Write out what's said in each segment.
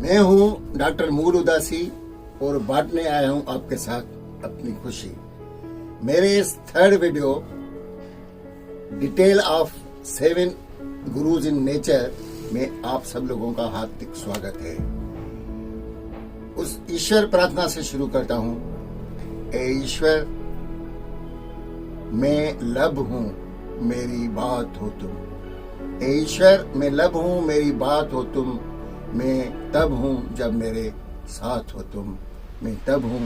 मैं हूं डॉक्टर मूल उदासी और बांटने आया हूं आपके साथ अपनी खुशी। मेरे इस third video detail of 7 gurus in nature में आप सब लोगों का हार्दिक स्वागत है। उस ईश्वर प्रार्थना से शुरू करता हूं। ए ईश्वर, मैं लब हूं, मेरी बात हो तुम। ए ईश्वर, मैं लब हूं, मेरी बात हो तुम। मैं तब हूं जब मेरे साथ हो तुम। मैं तब हूं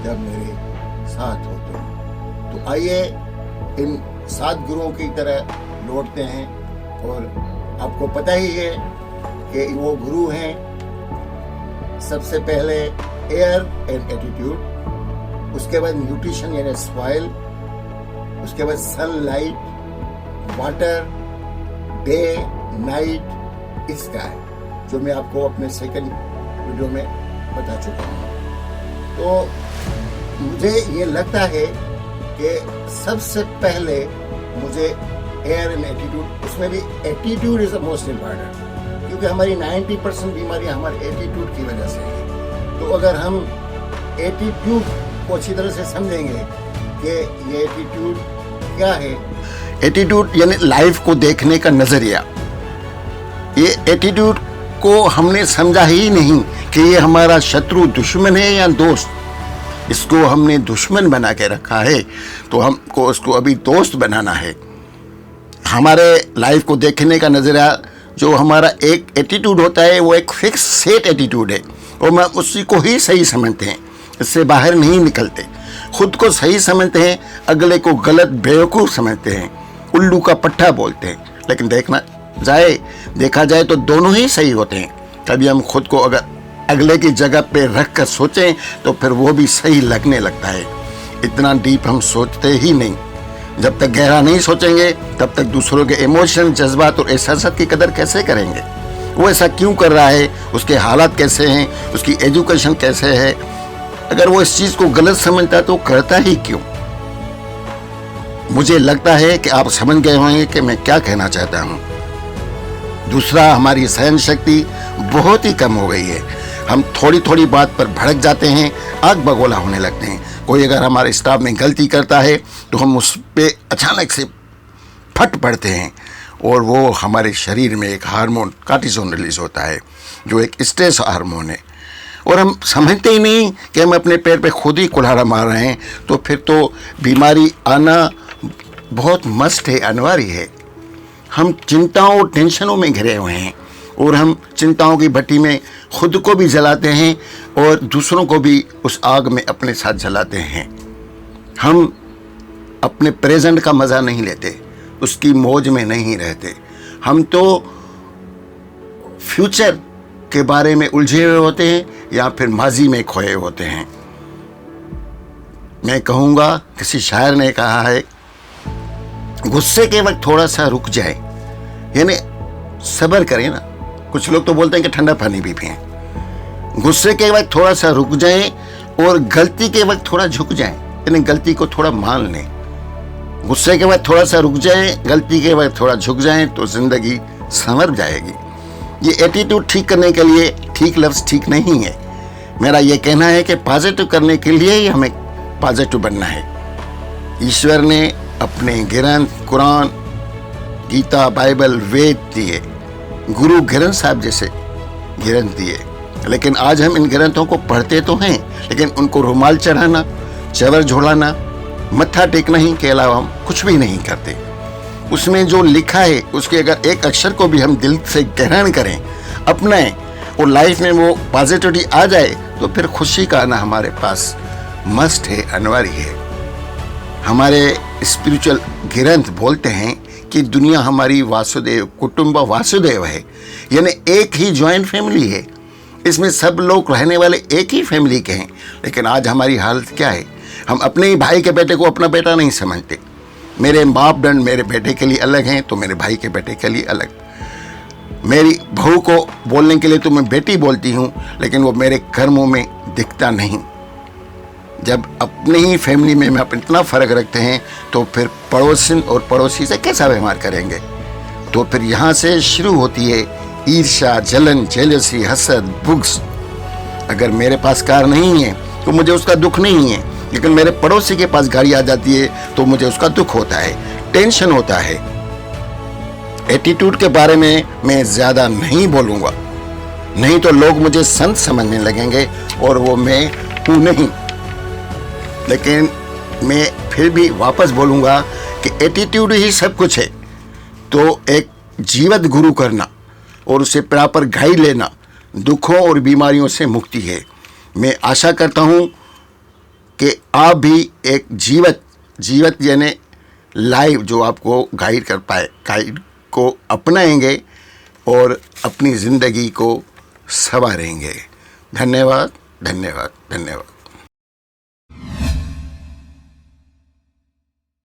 जब मेरे साथ हो तुम। तो आइए इन 7 गुरुओं की तरह लौटते हैं। और आपको पता ही है कि वो गुरु हैं, सबसे पहले एयर एंड एटीट्यूड, उसके बाद न्यूट्रिशन यानी सॉइल, उसके बाद sunlight, water, day, night, sky, जो मैं आपको अपने सेकंड वीडियो में बता चुका हूँ। तो मुझे ये लगता है कि सबसे पहले मुझे एयर एंड एटीट्यूड, उसमें भी attitude is the most important, क्योंकि हमारी 90% बीमारियां हमारे एटीट्यूड की वजह से है। तो अगर हम एटीट्यूड को अच्छी तरह से समझेंगे कि ये एटीट्यूड क्या है। एटीट्यूड यानी लाइफ को देखने का नजरिया। ये एटीट्यूड को हमने समझा ही नहीं कि ये हमारा शत्रु, दुश्मन है या दोस्त। इसको हमने दुश्मन बना के रखा है, तो हमको उसको अभी दोस्त बनाना है। हमारे लाइफ को देखने का नजरिया, जो हमारा एक एटीट्यूड होता है, वो एक फिक्स सेट एटीट्यूड है और हम उसी को ही सही समझते हैं, इससे बाहर नहीं निकलते। खुद को सही समझते हैं, अगले को गलत, बेवकूफ़ समझते हैं, उल्लू का पट्टा बोलते हैं। लेकिन देखा जाए तो दोनों ही सही होते हैं। कभी हम खुद को अगर अगले की जगह पे रख कर सोचें तो फिर वो भी सही लगने लगता है। इतना डीप हम सोचते ही नहीं। जब तक गहरा नहीं सोचेंगे तब तक दूसरों के इमोशन, जज्बात और एहसास की कदर कैसे करेंगे। वो ऐसा क्यों कर रहा है, उसके हालात कैसे हैं, उसकी एजुकेशन कैसे है। अगर वो इस चीज़ को गलत समझता है तो करता ही क्यों। मुझे लगता है कि आप समझ गए होंगे कि मैं क्या कहना चाहता हूँ। दूसरा, हमारी सहन शक्ति बहुत ही कम हो गई है। हम थोड़ी थोड़ी बात पर भड़क जाते हैं, आग बगोला होने लगते हैं। कोई अगर हमारे स्टाफ में गलती करता है तो हम उस पर अचानक से फट पड़ते हैं और वो हमारे शरीर में एक हार्मोन कार्टिसोल रिलीज होता है, जो एक स्ट्रेस हार्मोन है। और हम समझते ही नहीं कि हम अपने पैर पे खुद ही कुल्हाड़ा मार रहे हैं। तो फिर तो बीमारी आना बहुत मस्ट है, अनिवार्य है। हम चिंताओं और टेंशनों में घिरे हुए हैं और हम चिंताओं की भट्टी में खुद को भी जलाते हैं और दूसरों को भी उस आग में अपने साथ जलाते हैं। हम अपने प्रेजेंट का मज़ा नहीं लेते, उसकी मौज में नहीं रहते। हम तो फ्यूचर के बारे में उलझे हुए होते हैं या फिर माजी में खोए होते हैं। मैं कहूँगा, किसी शायर ने कहा है, गुस्से के वक्त थोड़ा सा रुक जाए, यानी सब्र करें ना। कुछ लोग तो बोलते हैं कि ठंडा पानी भी पिएं। गुस्से के वक्त थोड़ा सा रुक जाएं और गलती के वक्त थोड़ा झुक जाएं, यानी गलती को थोड़ा मान लें। गुस्से के वक्त थोड़ा सा रुक जाएं, गलती के वक्त थोड़ा झुक जाएं, तो जिंदगी संवर जाएगी। ये एटीट्यूड ठीक करने के लिए ठीक लफ्ज़ ठीक नहीं है। मेरा ये कहना है कि पॉजिटिव करने के लिए ही हमें पॉजिटिव बनना है। ईश्वर ने अपने ग्रंथ, कुरान, गीता, बाइबल, वेद दिए, गुरु ग्रंथ साहब जैसे ग्रंथ दिए। लेकिन आज हम इन ग्रंथों को पढ़ते तो हैं, लेकिन उनको रुमाल चढ़ाना, चवर झोलाना, मत्था टेकना ही के अलावा हम कुछ भी नहीं करते। उसमें जो लिखा है उसके अगर एक अक्षर को भी हम दिल से ग्रहण करें, अपनाएं और लाइफ में वो पॉजिटिविटी आ जाए, तो फिर खुशी का आना हमारे पास मस्ट है, अनिवार्य है। हमारे स्पिरिचुअल ग्रंथ बोलते हैं कि दुनिया हमारी वासुदेव कुटुंब वासुदेव है, यानी एक ही जॉइंट फैमिली है। इसमें सब लोग रहने वाले एक ही फैमिली के हैं। लेकिन आज हमारी हालत क्या है, हम अपने ही भाई के बेटे को अपना बेटा नहीं समझते। मेरे मापदंड मेरे बेटे के लिए अलग हैं तो मेरे भाई के बेटे के लिए अलग। मेरी बहू को बोलने के लिए तो मैं बेटी बोलती हूँ, लेकिन वो मेरे कर्मों में दिखता नहीं। जब अपने ही फैमिली में हम इतना फ़र्क रखते हैं तो फिर पड़ोसन और पड़ोसी से कैसा व्यवहार करेंगे। तो फिर यहाँ से शुरू होती है ईर्ष्या, जलन, जेलसी, हसद, बुग्स, अगर मेरे पास कार नहीं है तो मुझे उसका दुख नहीं है, लेकिन मेरे पड़ोसी के पास गाड़ी आ जाती है तो मुझे उसका दुख होता है, टेंशन होता है। एटीट्यूड के बारे में मैं ज़्यादा नहीं बोलूँगा, नहीं तो लोग मुझे संत समझने लगेंगे और वो मैं हूँ नहीं। लेकिन मैं फिर भी वापस बोलूँगा कि एटीट्यूड ही सब कुछ है। तो एक जीवत गुरु करना और उसे प्रॉपर गाइड लेना दुखों और बीमारियों से मुक्ति है। मैं आशा करता हूँ कि आप भी एक जीवत यानी लाइव जो आपको गाइड कर पाए, गाइड को अपनाएंगे और अपनी ज़िंदगी को संवारेंगे। धन्यवाद, धन्यवाद, धन्यवाद।